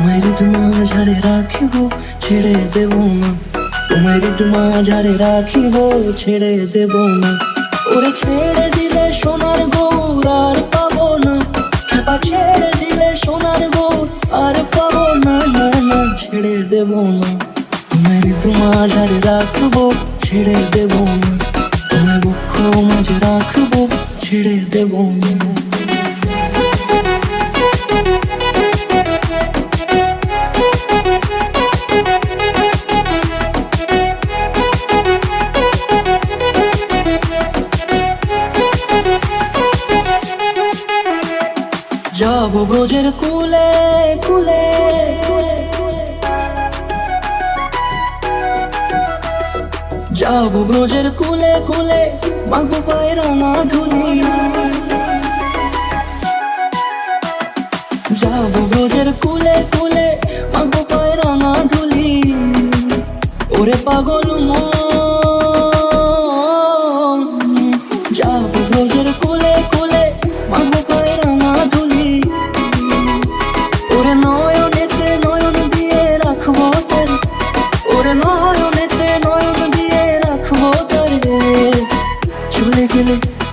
তোমায় মাঝারে রাখিব ছেড়ে দেব না, তোমায় মাঝারে রাখিব ছেড়ে দেব না। ওরে ছেড়ে দিলে সোনার গৌর আর পাবো না, খেপা ছেড়ে দিলে সোনার গৌর আর পাবো না, না না ছেড়ে দেব না। তোমায় মাঝারে রাখবো ছেড়ে দেব না, তোমায় বক্ষ মাঝে রাখবো ছেড়ে দেব না। যাবো ব্রজের কুলে কুলে, যাবো ব্রজের কুলে কুলে, মাগো পায়ের মাধুলি। যাবো ব্রজের কুলে কুলে, মাগো পায়ের মাধুলি। ওরে পাগল মন, যাবো ব্রজের কুলে কুলে, মাগো পায়ের মাধুলি। ওরে নয়নেতে নয়ন দিয়ে রাখবো তারে, ওরে নয়নেতে নয়ন দিয়ে রাখবো তারে।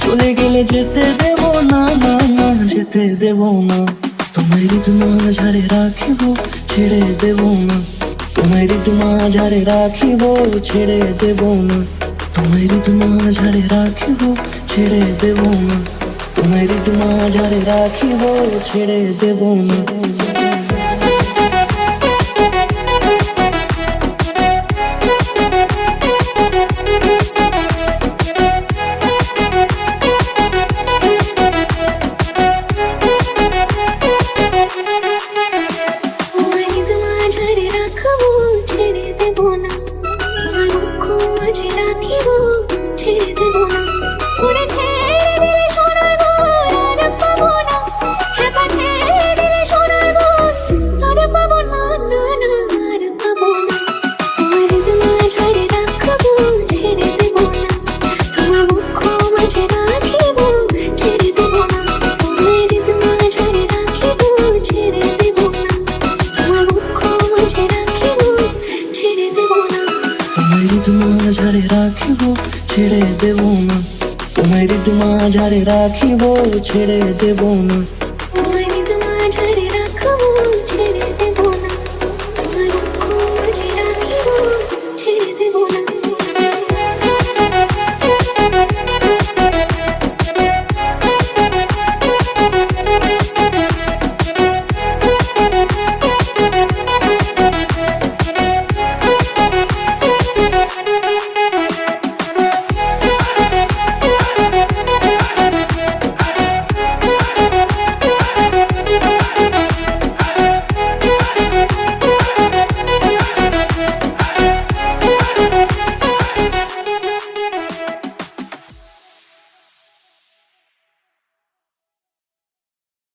চলে গেলে যেতে দেব না, না না যেতে দেব না। তোমায় মাঝারে রাখিব ছেড়ে দেব না, তোমায় মাঝারে রাখিব ছেড়ে দেব না। তোমায় মাঝারে রাখিব ছেড়ে দেব না, তোমায় মাঝারে রাখিব ছেড়ে দেব না। মাঝারে রাখিব ছেড়ে দেব না, তোমায় মাঝারে রাখিব ছেড়ে দেব না।